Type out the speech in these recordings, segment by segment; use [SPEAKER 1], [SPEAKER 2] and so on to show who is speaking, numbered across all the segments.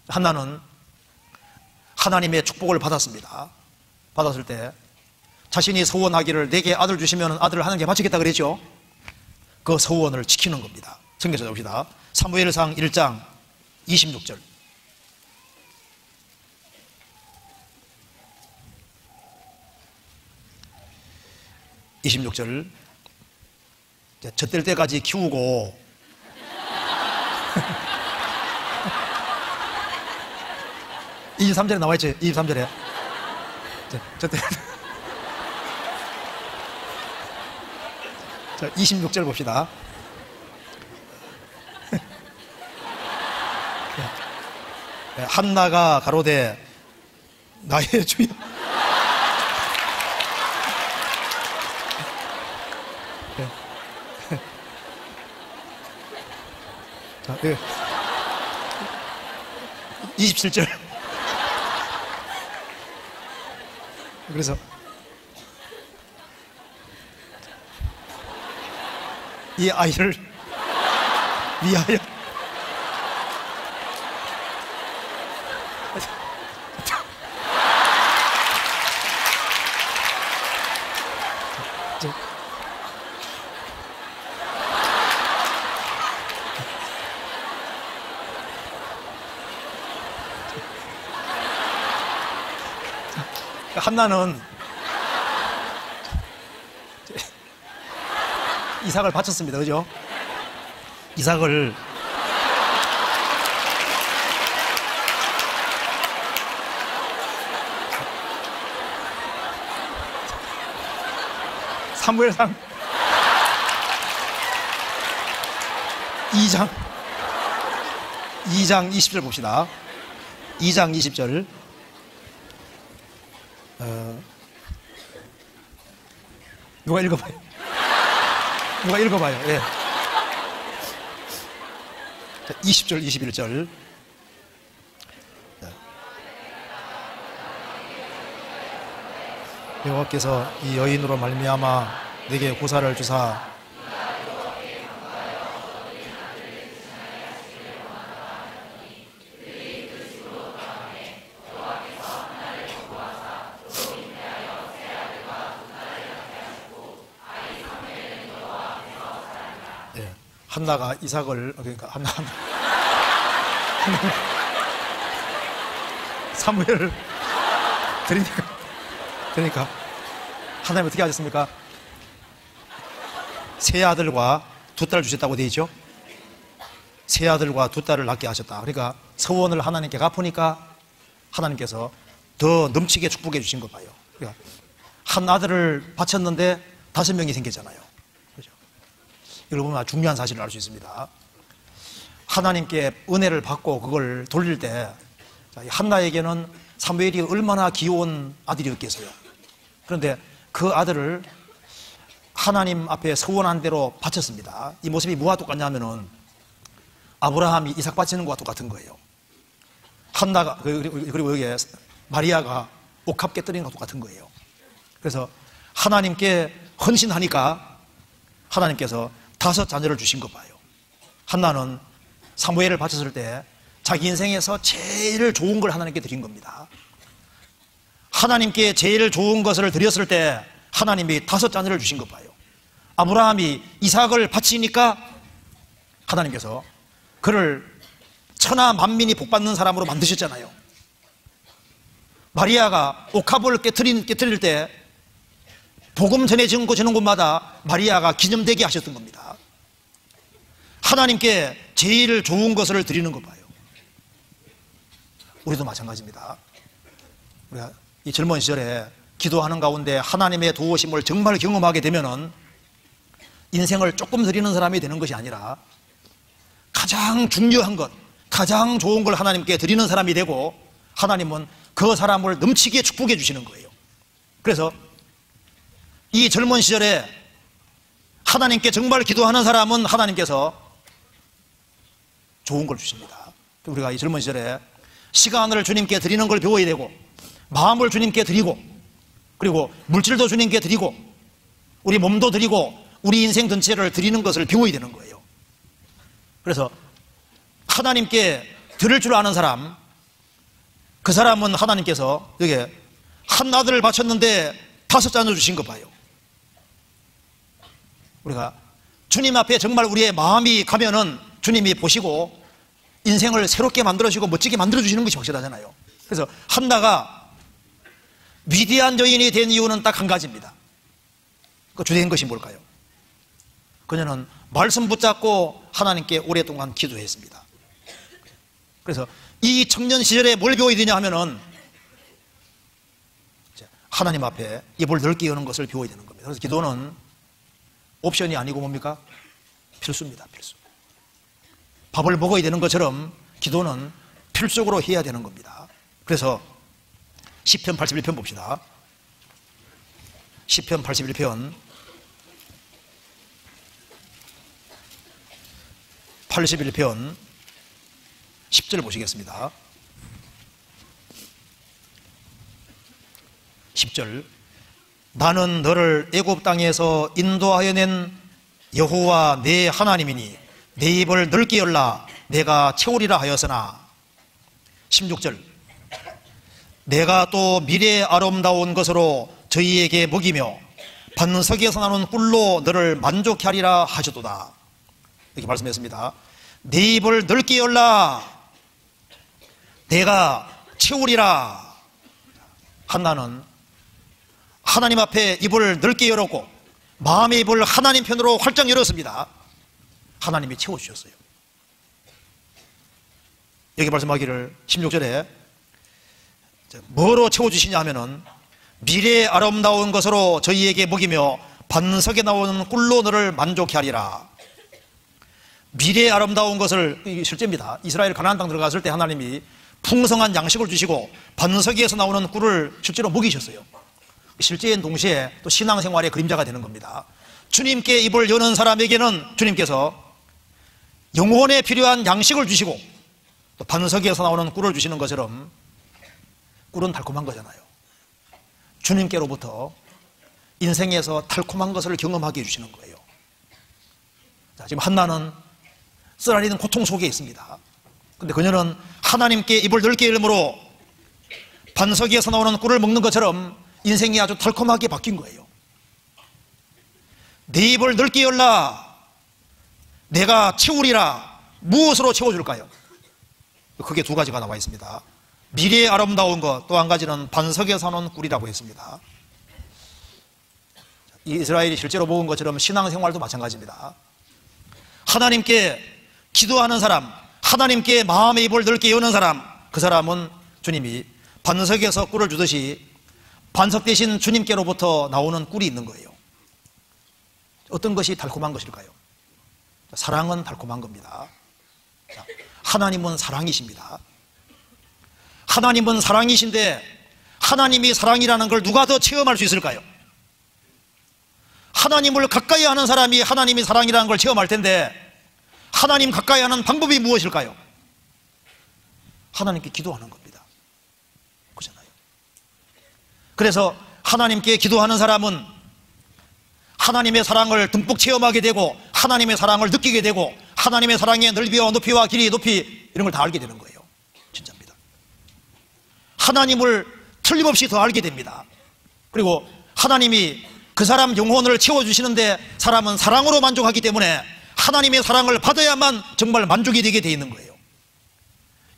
[SPEAKER 1] 한나는 하나님의 축복을 받았습니다. 받았을 때 자신이 서원하기를 내게 아들 주시면 아들을 하나님께 바치겠다 그랬죠. 그 서원을 지키는 겁니다. 성경 찾아봅시다. 사무엘상 1장 26절. 26절. 젖될 때까지 키우고 이 23절에 나와있죠. 23절에 젖될 자, 26절 봅시다. 한나가 가로되 나의 주여. 자, 27절. 그래서 이 아이를 위하여 한나는 이삭을 바쳤습니다. 그죠? 이삭을 사무엘상 2장 20절 봅시다. 2장 20절. 누가 읽어봐요? 누가 읽어봐요? 예. 20절, 21절. 여호와께서 이 여인으로 말미암아 내게 고사를 주사 한나가 이삭을, 그러니까 한나 사무엘을 드리니까 하나님 어떻게 하셨습니까? 세 아들과 두 딸 주셨다고 되어 있죠. 세 아들과 두 딸을 낳게 하셨다. 그러니까 서원을 하나님께 갚으니까 하나님께서 더 넘치게 축복해 주신 거 봐요. 그러니까 한 아들을 바쳤는데 5명이 생겼잖아요. 이걸 보면 아주 중요한 사실을 알 수 있습니다. 하나님께 은혜를 받고 그걸 돌릴 때 한나에게는 사무엘이 얼마나 귀여운 아들이었겠어요. 그런데 그 아들을 하나님 앞에 서원한 대로 바쳤습니다. 이 모습이 뭐와 똑같냐면은 아브라함이 이삭 바치는 것과 똑같은 거예요. 한나가 그리고 여기에 마리아가 옥합 깨뜨리는 것과 똑같은 거예요. 그래서 하나님께 헌신하니까 하나님께서 5 자녀를 주신 거 봐요. 한나는 사무엘을 바쳤을 때 자기 인생에서 제일 좋은 걸 하나님께 드린 겁니다. 하나님께 제일 좋은 것을 드렸을 때 하나님이 5 자녀를 주신 거 봐요. 아브라함이 이삭을 바치니까 하나님께서 그를 천하 만민이 복받는 사람으로 만드셨잖아요. 마리아가 옥합을 깨트릴 때 복음 전해지는 곳마다 마리아가 기념되게 하셨던 겁니다. 하나님께 제일 좋은 것을 드리는 거 봐요. 우리도 마찬가지입니다. 우리가 이 젊은 시절에 기도하는 가운데 하나님의 도우심을 정말 경험하게 되면은 인생을 조금 드리는 사람이 되는 것이 아니라 가장 중요한 것, 가장 좋은 걸 하나님께 드리는 사람이 되고 하나님은 그 사람을 넘치게 축복해 주시는 거예요. 그래서 이 젊은 시절에 하나님께 정말 기도하는 사람은 하나님께서 좋은 걸 주십니다. 우리가 이 젊은 시절에 시간을 주님께 드리는 걸 배워야 되고 마음을 주님께 드리고 그리고 물질도 주님께 드리고 우리 몸도 드리고 우리 인생 전체를 드리는 것을 배워야 되는 거예요. 그래서 하나님께 드릴 줄 아는 사람, 그 사람은 하나님께서 여기 한 아들을 바쳤는데 5 자녀 주신 거 봐요. 우리가 주님 앞에 정말 우리의 마음이 가면은 주님이 보시고 인생을 새롭게 만들어주시고 멋지게 만들어주시는 것이 확실하잖아요. 그래서 한나가 위대한 여인이 된 이유는 딱 한 가지입니다. 그 주된 것이 뭘까요? 그녀는 말씀 붙잡고 하나님께 오랫동안 기도했습니다. 그래서 이 청년 시절에 뭘 배워야 되냐 하면은 하나님 앞에 입을 넓게 여는 것을 배워야 되는 겁니다. 그래서 기도는 옵션이 아니고 뭡니까? 필수입니다. 필수. 밥을 먹어야 되는 것처럼 기도는 필수적으로 해야 되는 겁니다. 그래서 시편 81편 봅시다. 시편 81편 81편 10절 보시겠습니다. 10절 나는 너를 애굽 땅에서 인도하여 낸 여호와 내 하나님이니 내 입을 넓게 열라 내가 채우리라 하였으나 16절 내가 또 미래의 아름다운 것으로 저희에게 먹이며 반석에서 나오는 꿀로 너를 만족케 하리라 하셨도다. 이렇게 말씀했습니다. 내 입을 넓게 열라 내가 채우리라. 한나는 하나님 앞에 입을 넓게 열었고 마음의 입을 하나님 편으로 활짝 열었습니다. 하나님이 채워주셨어요. 여기 말씀하기를 16절에 뭐로 채워주시냐 하면은 미래의 아름다운 것으로 저희에게 먹이며 반석에 나오는 꿀로 너를 만족케 하리라. 미래의 아름다운 것을, 이게 실제입니다. 이스라엘 가나안 땅 들어갔을 때 하나님이 풍성한 양식을 주시고 반석에서 나오는 꿀을 실제로 먹이셨어요. 실제인 동시에 또 신앙생활의 그림자가 되는 겁니다. 주님께 입을 여는 사람에게는 주님께서 영혼에 필요한 양식을 주시고 또 반석에서 나오는 꿀을 주시는 것처럼 꿀은 달콤한 거잖아요. 주님께로부터 인생에서 달콤한 것을 경험하게 해주시는 거예요. 자, 지금 한나는 쓰라리는 고통 속에 있습니다. 근데 그녀는 하나님께 입을 넓게 열므로 반석에서 나오는 꿀을 먹는 것처럼 인생이 아주 달콤하게 바뀐 거예요. 내 입을 넓게 열라 내가 채우리라. 무엇으로 채워줄까요? 크게 2가지가 나와 있습니다. 미래의 아름다운 것, 또 한 가지는 반석에서 나오는 꿀이라고 했습니다. 이스라엘이 실제로 먹은 것처럼 신앙생활도 마찬가지입니다. 하나님께 기도하는 사람, 하나님께 마음의 입을 넓게 여는 사람, 그 사람은 주님이 반석에서 꿀을 주듯이 반석 대신 주님께로부터 나오는 꿀이 있는 거예요. 어떤 것이 달콤한 것일까요? 사랑은 달콤한 겁니다. 하나님은 사랑이십니다. 하나님은 사랑이신데 하나님이 사랑이라는 걸 누가 더 체험할 수 있을까요? 하나님을 가까이 하는 사람이 하나님이 사랑이라는 걸 체험할 텐데 하나님 가까이 하는 방법이 무엇일까요? 하나님께 기도하는 겁니다. 그렇잖아요. 그래서 하나님께 기도하는 사람은 하나님의 사랑을 듬뿍 체험하게 되고 하나님의 사랑을 느끼게 되고 하나님의 사랑의 넓이와 높이와 길이 높이 이런 걸 다 알게 되는 거예요. 진짜입니다. 하나님을 틀림없이 더 알게 됩니다. 그리고 하나님이 그 사람 영혼을 채워주시는데 사람은 사랑으로 만족하기 때문에 하나님의 사랑을 받아야만 정말 만족이 되게 돼 있는 거예요.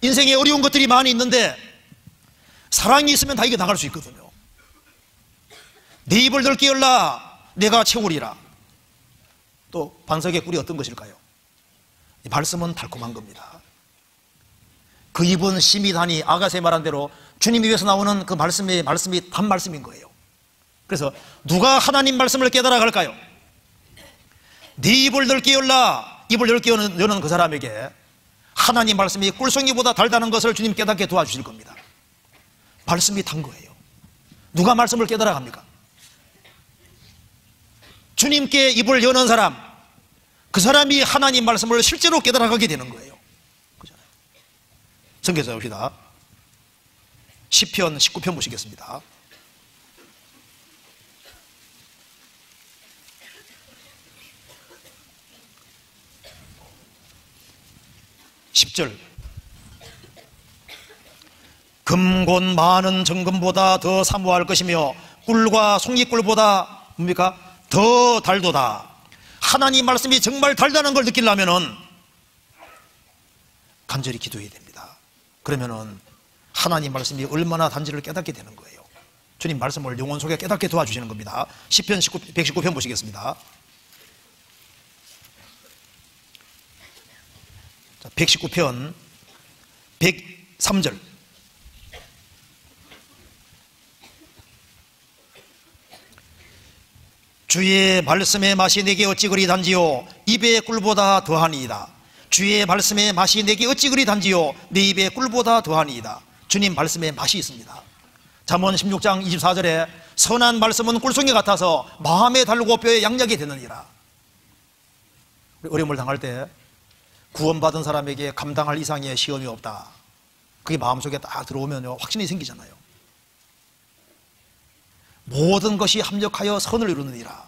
[SPEAKER 1] 인생에 어려운 것들이 많이 있는데 사랑이 있으면 다 이겨 나갈 수 있거든요. 내 입을 넓게 열라 내가 채우리라. 또 반석의 꿀이 어떤 것일까요? 이 말씀은 달콤한 겁니다. 그 입은 심히 다니 아가세 말한 대로 주님 입에서 나오는 그 말씀이 단 말씀인 거예요. 그래서 누가 하나님 말씀을 깨달아 갈까요? 네 입을 넓게 열라. 입을 넓게 여는 그 사람에게 하나님 말씀이 꿀송이보다 달다는 것을 주님 깨닫게 도와주실 겁니다. 말씀이 단 거예요. 누가 말씀을 깨달아 갑니까? 주님께 입을 여는 사람, 그 사람이 하나님 말씀을 실제로 깨달아 가게 되는 거예요. 그렇잖아요. 성경에서 봅시다. 시편 19편 보시겠습니다. (10절) 금곧 많은 정금보다 더 사모할 것이며 꿀과 송이꿀보다 뭡니까? 더 달도다. 하나님 말씀이 정말 달다는 걸 느끼려면은 간절히 기도해야 됩니다. 그러면은 하나님 말씀이 얼마나 단지를 깨닫게 되는 거예요. 주님 말씀을 영혼 속에 깨닫게 도와주시는 겁니다. 시편 119편 보시겠습니다. 자, 119편 103절. 주의 말씀의 맛이 내게 어찌 그리 단지요 입의 꿀보다 더하니이다. 주의 말씀의 맛이 내게 어찌 그리 단지요 내 입의 꿀보다 더하니이다. 주님 말씀에 맛이 있습니다. 잠언 16장 24절에 선한 말씀은 꿀송이 같아서 마음에 달고 뼈에 양약이 되느니라. 어려움을 당할 때 구원받은 사람에게 감당할 이상의 시험이 없다. 그게 마음속에 딱 들어오면요 확신이 생기잖아요. 모든 것이 합력하여 선을 이루느니라.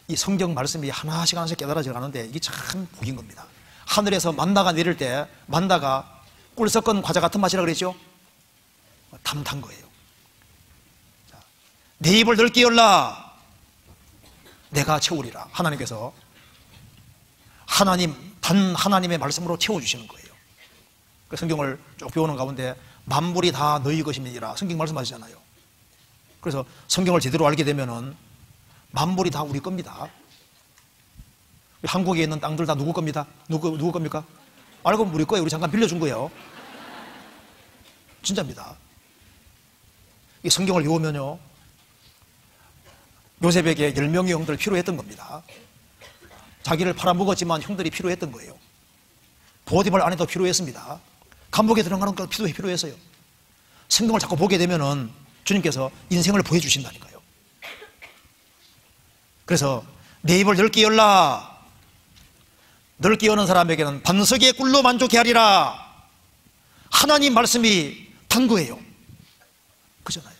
[SPEAKER 1] 이 성경 말씀이 하나씩 하나씩 깨달아져 가는데 이게 참 복인 겁니다. 하늘에서 만나가 내릴 때 만나가 꿀 섞은 과자 같은 맛이라 그랬죠? 담탄 거예요. 자, 내 입을 넓게 열라 내가 채우리라. 하나님께서 단 하나님의 말씀으로 채워주시는 거예요. 그 성경을 쭉 배우는 가운데 만물이 다 너희 것임이니라 성경 말씀하시잖아요. 그래서 성경을 제대로 알게 되면은 만물이 다 우리 겁니다. 한국에 있는 땅들 다 누구 겁니다? 누구 겁니까? 알고 보면 우리 거예요. 우리 잠깐 빌려준 거예요. 진짜입니다. 이 성경을 외우면요 요셉에게 10명의 형들 필요했던 겁니다. 자기를 팔아먹었지만 형들이 필요했던 거예요. 보디발 아내도 필요했습니다. 감옥에 들어가는 것도 필요했어요. 성경을 자꾸 보게 되면은 주님께서 인생을 보여주신다니까요. 그래서 내 입을 넓게 열라. 넓게 여는 사람에게는 반석의 꿀로 만족해 하리라. 하나님 말씀이 단 거예요. 그잖아요.